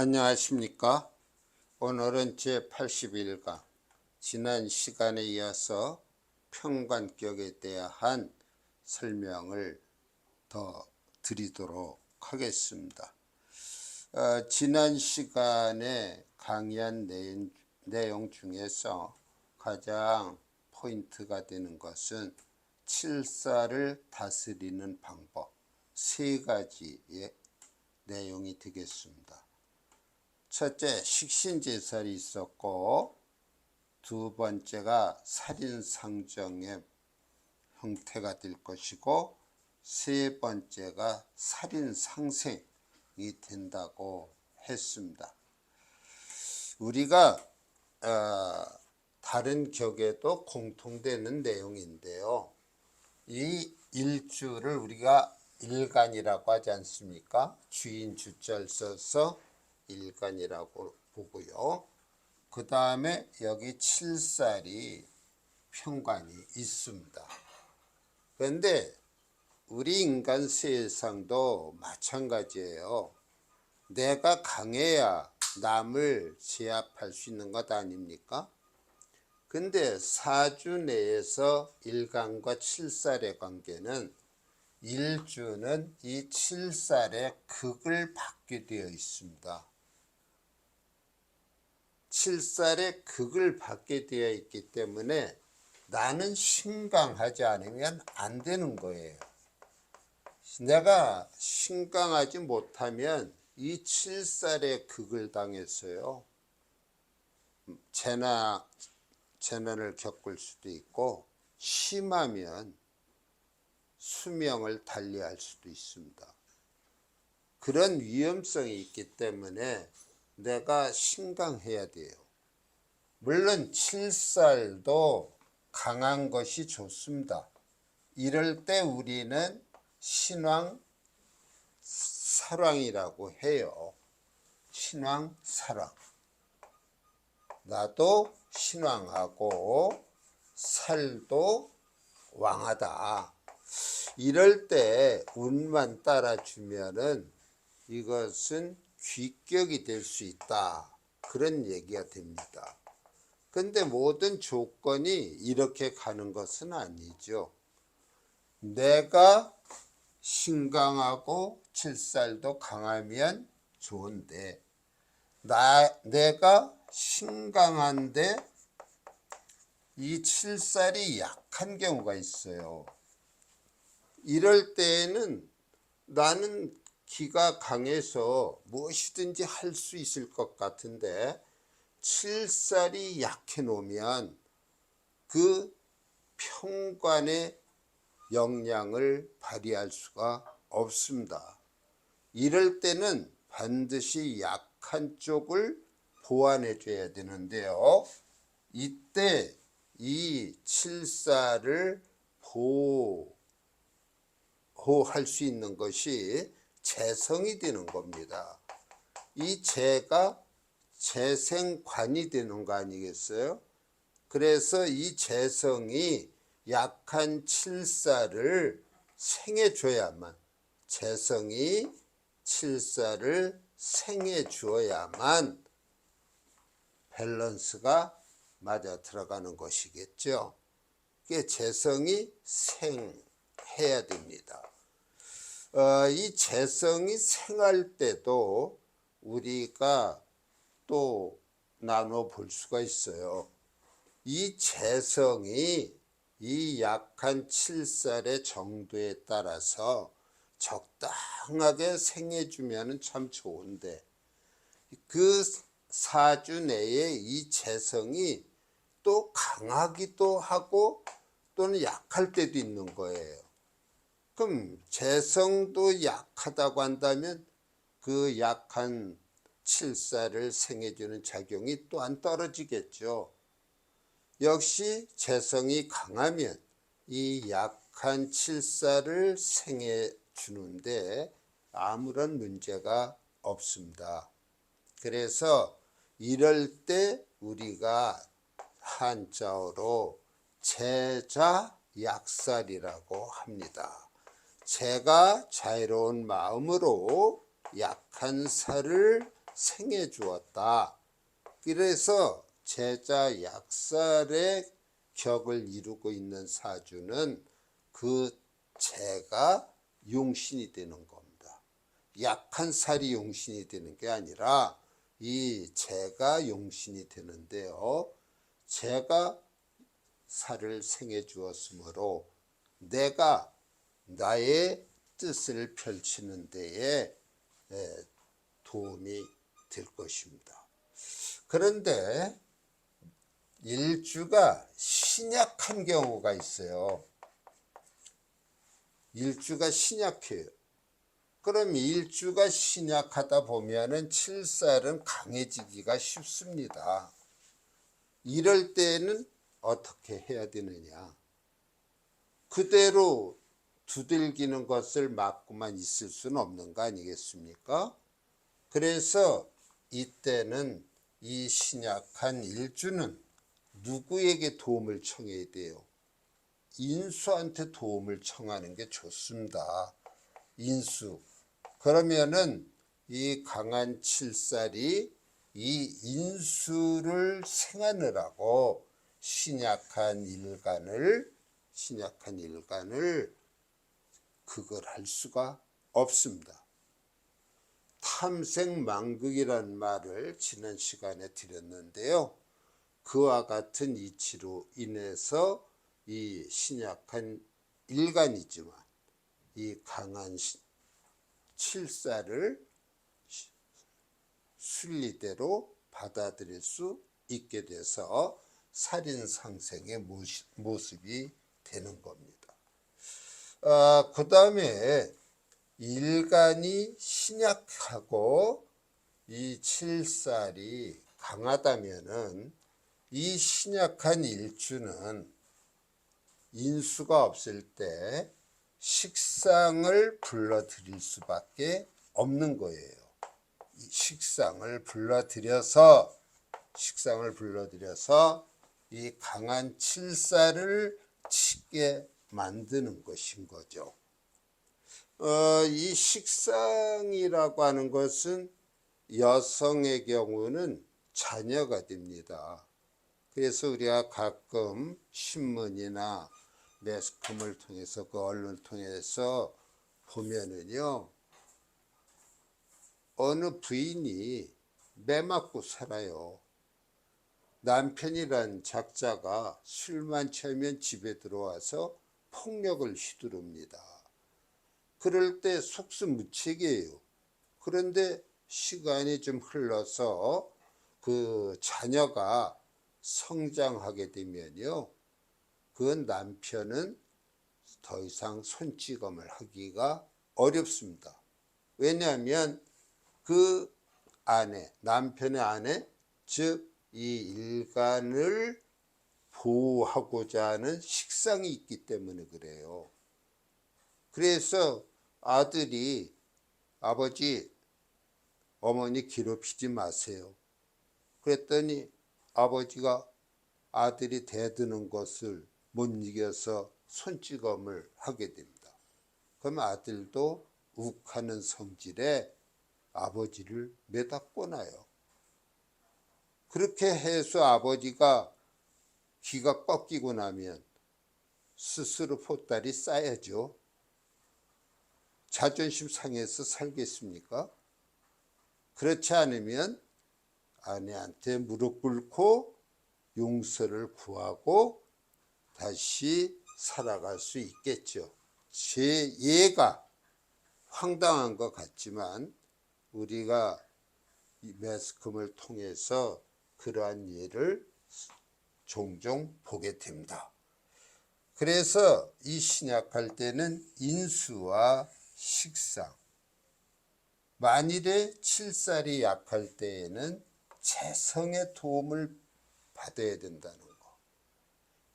안녕하십니까? 오늘은 제81강 지난 시간에 이어서 평관격에 대한 설명을 더 드리도록 하겠습니다. 지난 시간에 강의한 내용 중에서 가장 포인트가 되는 것은 칠사를 다스리는 방법 세 가지의 내용이 되겠습니다. 첫째, 식신제살이 있었고, 두 번째가 살인상정의 형태가 될 것이고, 세 번째가 살인상생이 된다고 했습니다. 우리가 다른 격에도 공통되는 내용인데요. 이 일주를 우리가 일간이라고 하지 않습니까? 주인 주자를 써서 일간이라고 보고요. 그 다음에 여기 칠살이 평관이 있습니다. 그런데 우리 인간 세상도 마찬가지예요. 내가 강해야 남을 제압할 수 있는 것 아닙니까? 근데 사주 내에서 일간과 칠살의 관계는 일주는 이 칠살의 극을 받게 되어 있습니다. 칠살의 극을 받게 되어 있기 때문에 나는 신강하지 않으면 안 되는 거예요. 내가 신강하지 못하면 이 칠살의 극을 당해서요, 재난을 겪을 수도 있고, 심하면 수명을 달리할 수도 있습니다. 그런 위험성이 있기 때문에 내가 신강해야 돼요. 물론 칠살도 강한 것이 좋습니다. 이럴 때 우리는 신왕사랑이라고 해요. 신왕사랑. 나도 신왕하고 살도 왕하다. 이럴 때 운만 따라주면은 이것은 귀격이 될 수 있다. 그런 얘기가 됩니다. 근데 모든 조건이 이렇게 가는 것은 아니죠. 내가 신강하고 칠살도 강하면 좋은데, 내가 신강한데 이 칠살이 약한 경우가 있어요. 이럴 때에는 나는 기가 강해서 무엇이든지 할 수 있을 것 같은데 칠살이 약해 놓으면 그 평관의 역량을 발휘할 수가 없습니다. 이럴 때는 반드시 약한 쪽을 보완해 줘야 되는데요. 이때 이 칠살을 보호할 수 있는 것이 재성이 되는 겁니다. 이 재가 재생관이 되는 거 아니겠어요? 그래서 이 재성이 약한 칠살을 생해줘야만, 재성이 칠살을 생해주어야만 밸런스가 맞아 들어가는 것이겠죠. 이게 재성이 생해야 됩니다. 이 재성이 생할 때도 우리가 또 나눠 볼 수가 있어요. 이 재성이 이 약한 칠살의 정도에 따라서 적당하게 생해주면 참 좋은데, 그 사주 내에 이 재성이 또 강하기도 하고 또는 약할 때도 있는 거예요. 그럼 재성도 약하다고 한다면 그 약한 칠살을 생해주는 작용이 또한 떨어지겠죠. 역시 재성이 강하면 이 약한 칠살을 생해주는데 아무런 문제가 없습니다. 그래서 이럴 때 우리가 한자어로 재자약살이라고 합니다. 제가 자유로운 마음으로 약한 살을 생해 주었다. 그래서 제자 약살의 격을 이루고 있는 사주는 그 재가 용신이 되는 겁니다. 약한 살이 용신이 되는 게 아니라 이 재가 용신이 되는데요. 재가 살을 생해 주었으므로 내가 나의 뜻을 펼치는 데에 도움이 될 것입니다. 그런데 일주가 신약한 경우가 있어요. 일주가 신약해요. 그럼 일주가 신약하다 보면은 칠살은 강해지기가 쉽습니다. 이럴 때는 어떻게 해야 되느냐? 그대로 두들기는 것을 막고만 있을 수는 없는 거 아니겠습니까? 그래서 이때는 이 신약한 일주는 누구에게 도움을 청해야 돼요? 인수한테 도움을 청하는 게 좋습니다. 인수. 그러면은 이 강한 칠살이 이 인수를 생하느라고 신약한 일간을 그걸 할 수가 없습니다. 탐생망극이라는 말을 지난 시간에 드렸는데요. 그와 같은 이치로 인해서 이 신약한 일간이지만 이 강한 칠살을 순리대로 받아들일 수 있게 돼서 살인상생의 모습이 되는 겁니다. 그 다음에 일간이 신약하고 이 칠살이 강하다면은 이 신약한 일주는 인수가 없을 때 식상을 불러들일 수밖에 없는 거예요. 식상을 불러들여서 이 강한 칠살을 치게 만드는 것인 거죠. 이 식상이라고 하는 것은 여성의 경우는 자녀가 됩니다. 그래서 우리가 가끔 신문이나 매스컴을 통해서 그 언론을 통해서 보면은요, 어느 부인이 매 맞고 살아요. 남편이란 작자가 술만 취하면 집에 들어와서 폭력을 휘두릅니다. 그럴 때 속수무책이에요. 그런데 시간이 좀 흘러서 그 자녀가 성장하게 되면요, 그 남편은 더 이상 손찌검을 하기가 어렵습니다. 왜냐하면 그 아내, 남편의 아내, 즉 이 일간을 보호하고자 하는 식상이 있기 때문에 그래요. 그래서 아들이 아버지, 어머니 괴롭히지 마세요. 그랬더니 아버지가 아들이 대드는 것을 못 이겨서 손찌검을 하게 됩니다. 그럼 아들도 욱하는 성질에 아버지를 매다꼬나요. 그렇게 해서 아버지가 기가 꺾이고 나면 스스로 보따리 싸야죠. 자존심 상해서 살겠습니까? 그렇지 않으면 아내한테 무릎 꿇고 용서를 구하고 다시 살아갈 수 있겠죠. 제 예가 황당한 것 같지만 우리가 이 매스컴을 통해서 그러한 예를 종종 보게 됩니다. 그래서 이 신약할 때는 인수와 식상, 만일에 칠살이 약할 때에는 재성의 도움을 받아야 된다는 거.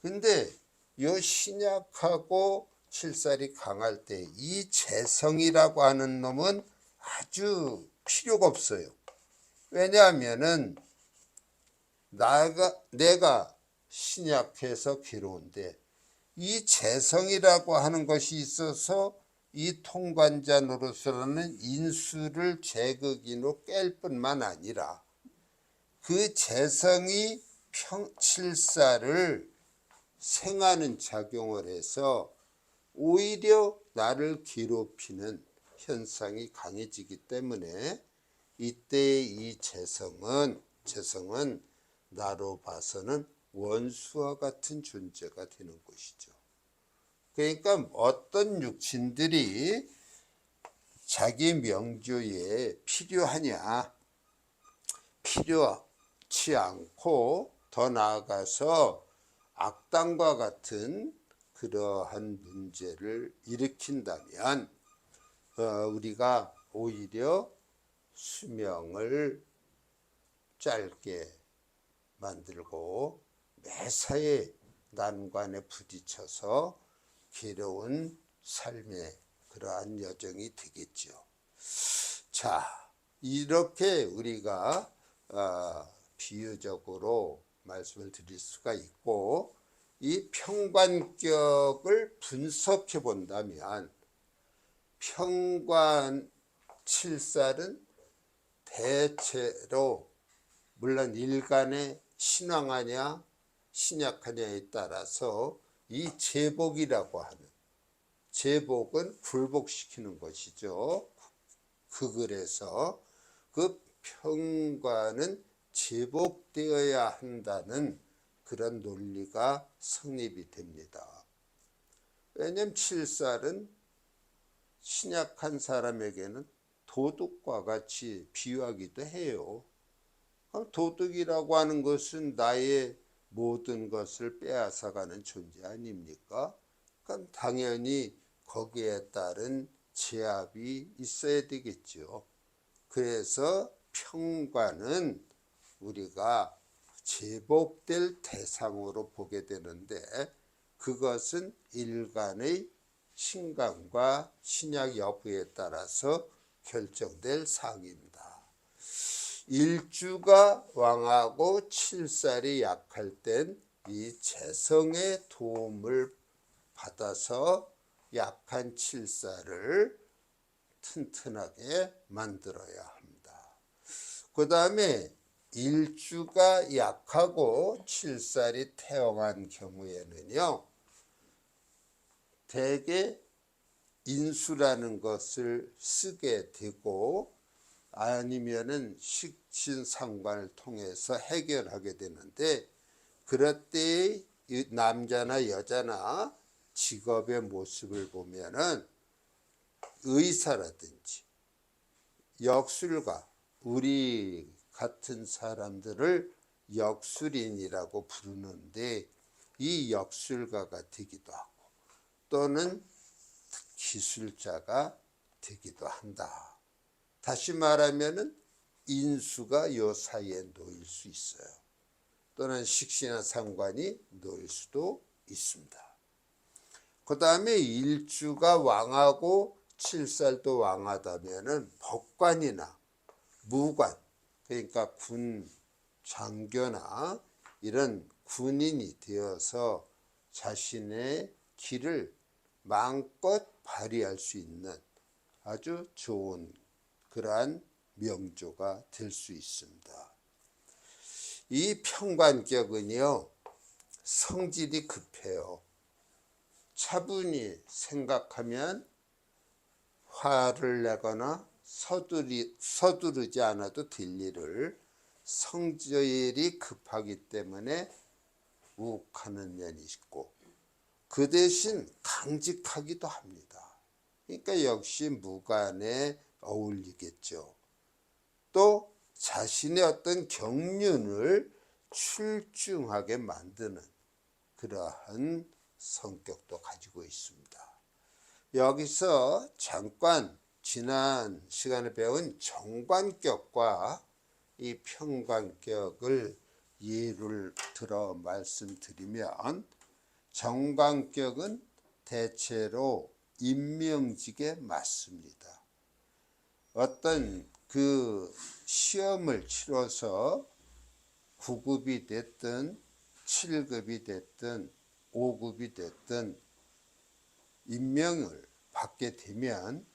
근데 이 신약하고 칠살이 강할 때 이 재성이라고 하는 놈은 아주 필요가 없어요. 왜냐하면은 내가 신약해서 괴로운데 이 재성이라고 하는 것이 있어서 이 통관자 노릇으로는 인수를 제극인으로 깰 뿐만 아니라 그 재성이 칠사를 생하는 작용을 해서 오히려 나를 괴롭히는 현상이 강해지기 때문에 이때의 이 재성은 나로 봐서는 원수와 같은 존재가 되는 것이죠. 그러니까 어떤 육신들이 자기 명조에 필요하냐, 필요치 않고 더 나아가서 악당과 같은 그러한 문제를 일으킨다면 우리가 오히려 수명을 짧게 만들고 매사에 난관에 부딪혀서 괴로운 삶의 그러한 여정이 되겠죠. 자, 이렇게 우리가 비유적으로 말씀을 드릴 수가 있고, 이 평관격을 분석해 본다면 평관칠살은 대체로 물론 일간에 신왕하냐 신약하냐에 따라서 이 제복이라고 하는, 제복은 굴복시키는 것이죠. 그글에서 그 평관은 제복되어야 한다는 그런 논리가 성립이 됩니다. 왜냐하면 칠살은 신약한 사람에게는 도둑과 같이 비유하기도 해요. 도둑이라고 하는 것은 나의 모든 것을 빼앗아가는 존재 아닙니까? 그럼 당연히 거기에 따른 제압이 있어야 되겠죠. 그래서 평관은 우리가 제복될 대상으로 보게 되는데, 그것은 일간의 신강과 신약 여부에 따라서 결정될 사항입니다. 일주가 왕하고 칠살이 약할 땐 이 재성의 도움을 받아서 약한 칠살을 튼튼하게 만들어야 합니다. 그 다음에 일주가 약하고 칠살이 태ong한 경우에는요, 대개 인수라는 것을 쓰게 되고 아니면은 식신상관을 통해서 해결하게 되는데, 그럴 때 남자나 여자나 직업의 모습을 보면은 의사라든지 역술가, 우리 같은 사람들을 역술인이라고 부르는데, 이 역술가가 되기도 하고 또는 기술자가 되기도 한다. 다시 말하면은 인수가 요 사이에 놓일 수 있어요. 또는 식신과 상관이 놓일 수도 있습니다. 그 다음에 일주가 왕하고 칠살도 왕하다면은 법관이나 무관, 그러니까 군 장교나 이런 군인이 되어서 자신의 길을 마음껏 발휘할 수 있는 아주 좋은 그러한 명조가 될 수 있습니다. 이 평관격은요, 성질이 급해요. 차분히 생각하면 화를 내거나 서두르지 않아도 될 일을 성질이 급하기 때문에 욱하는 면이 있고, 그 대신 강직하기도 합니다. 그러니까 역시 무관에 어울리겠죠. 또 자신의 어떤 경륜을 출중하게 만드는 그러한 성격도 가지고 있습니다. 여기서 잠깐 지난 시간에 배운 정관격과 이 평관격을 예를 들어 말씀드리면, 정관격은 대체로 임명직에 맞습니다. 어떤 그 시험을 치러서 9급이 됐든 7급이 됐든 5급이 됐든 임명을 받게 되면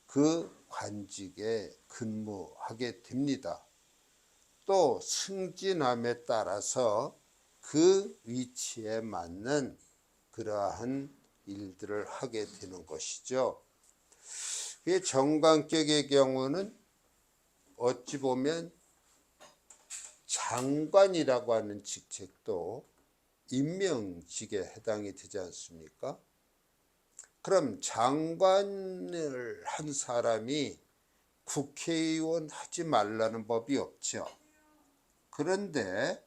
그 관직에 근무하게 됩니다. 또 승진함에 따라서 그 위치에 맞는 그러한 일들을 하게 되는 것이죠. 정관격의 경우는 어찌 보면 장관이라고 하는 직책도 임명직에 해당이 되지 않습니까? 그럼 장관을 한 사람이 국회의원 하지 말라는 법이 없죠. 그런데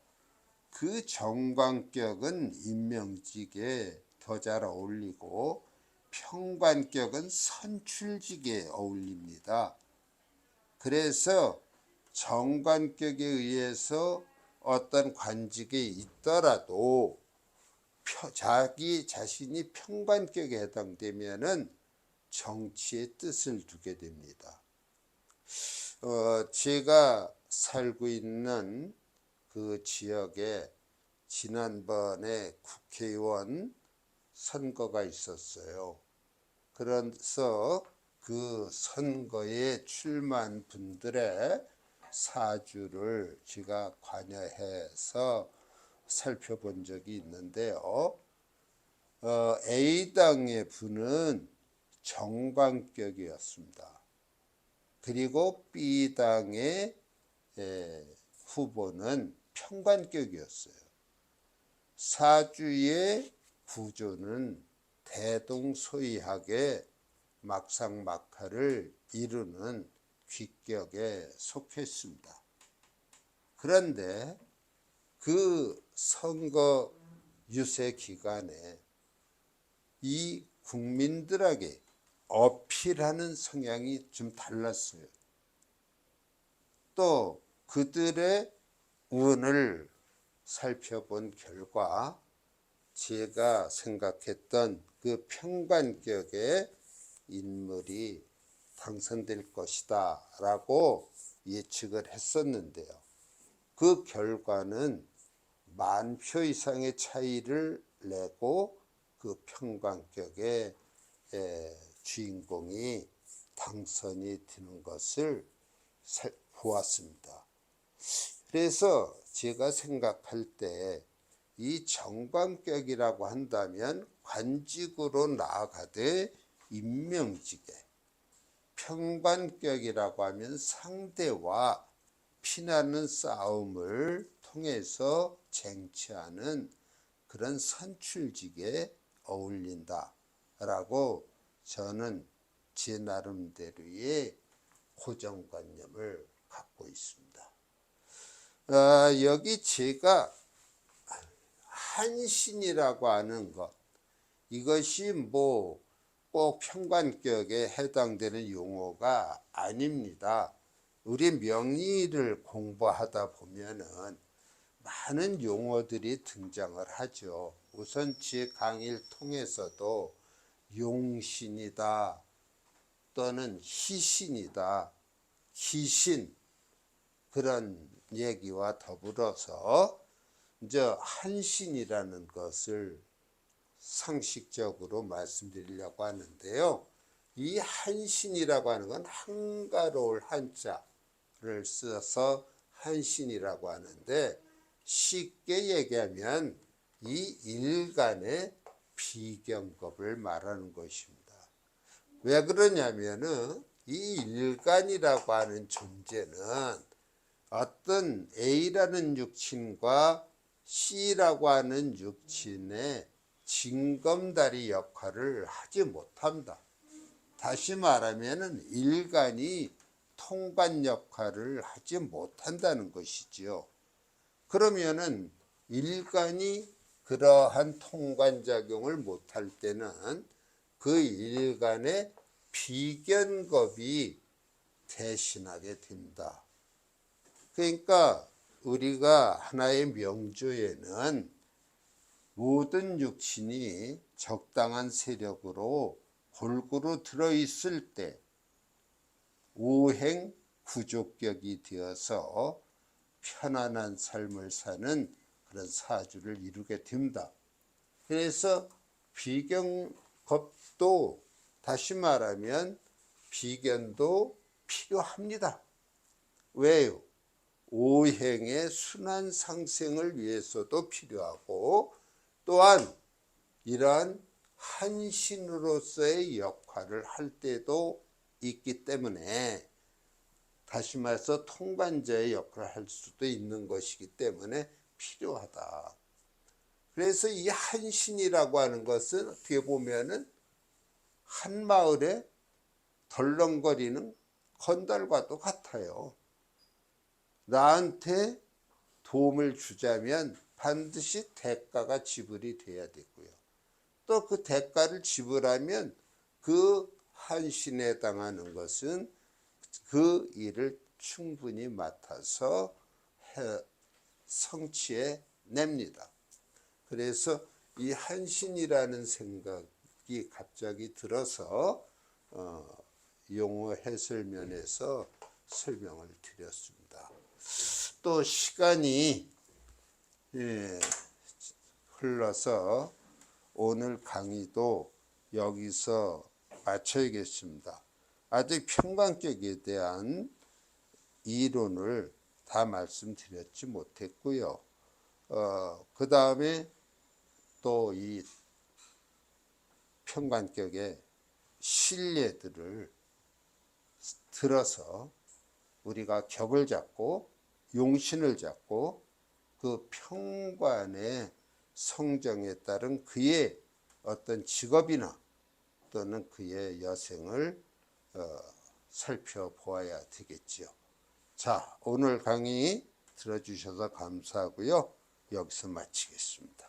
그 정관격은 임명직에 더 잘 어울리고 평관격은 선출직에 어울립니다. 그래서 정관격에 의해서 어떤 관직에 있더라도 자기 자신이 평관격에 해당되면은 정치의 뜻을 두게 됩니다. 제가 살고 있는 그 지역에 지난번에 국회의원 선거가 있었어요. 그래서 그 선거에 출마한 분들의 사주를 제가 관여해서 살펴본 적이 있는데요. A당의 분은 정관격이었습니다. 그리고 B당의 후보는 평관격이었어요. 사주의 구조는 대동소이하게 막상막하를 이루는 귀격에 속했습니다. 그런데 그 선거 유세 기간에 이 국민들에게 어필하는 성향이 좀 달랐어요. 또 그들의 운을 살펴본 결과 제가 생각했던 그 평관격의 인물이 당선될 것이다 라고 예측을 했었는데요. 그 결과는 10,000표 이상의 차이를 내고 그 평관격의 주인공이 당선이 되는 것을 보았습니다. 그래서 제가 생각할 때 이 정관격이라고 한다면 관직으로 나아가되 임명직에, 평관격이라고 하면 상대와 피나는 싸움을 통해서 쟁취하는 그런 선출직에 어울린다라고 저는 제 나름대로의 고정관념을 갖고 있습니다. 여기 제가 한신이라고 하는 것, 이것이 뭐 꼭 평관격에 해당되는 용어가 아닙니다. 우리 명리를 공부하다 보면은 많은 용어들이 등장을 하죠. 우선 제 강의를 통해서도 용신이다 또는 희신이다, 희신, 그런 얘기와 더불어서 이제 한신이라는 것을 상식적으로 말씀드리려고 하는데요. 이 한신이라고 하는 건 한가로울 한자를 써서 한신이라고 하는데, 쉽게 얘기하면 이 일간의 비경겁을 말하는 것입니다. 왜 그러냐면은 이 일간이라고 하는 존재는 어떤 A라는 육친과 C라고 하는 육친의 징검다리 역할을 하지 못한다. 다시 말하면 일간이 통관 역할을 하지 못한다는 것이지요. 그러면은 일간이 그러한 통관작용을 못할 때는 그 일간의 비견겁이 대신하게 된다. 그러니까 우리가 하나의 명조에는 모든 육신이 적당한 세력으로 골고루 들어있을 때 오행 구족격이 되어서 편안한 삶을 사는 그런 사주를 이루게 됩니다. 그래서 비경겁도 다시 말하면 비견도 필요합니다. 왜요? 오행의 순환 상생을 위해서도 필요하고 또한 이러한 한신으로서의 역할을 할 때도 있기 때문에 다시 말해서 통반자의 역할을 할 수도 있는 것이기 때문에 필요하다. 그래서 이 한신이라고 하는 것은 어떻게 보면은 한 마을에 덜렁거리는 건달과도 같아요. 나한테 도움을 주자면 반드시 대가가 지불이 돼야 되고요. 또 그 대가를 지불하면 그 한신에 해당하는 것은 그 일을 충분히 맡아서 성취해 냅니다. 그래서 이 한신이라는 생각이 갑자기 들어서 용어 해설 면에서 설명을 드렸습니다. 또 시간이 흘러서 오늘 강의도 여기서 마쳐야겠습니다. 아직 평관격에 대한 이론을 다 말씀드렸지 못했고요. 그 다음에 또 이 평관격의 신뢰들을 들어서 우리가 격을 잡고 용신을 잡고 그 평관의 성정에 따른 그의 어떤 직업이나 또는 그의 여생을 살펴보아야 되겠지요. 자, 오늘 강의 들어주셔서 감사하고요. 여기서 마치겠습니다.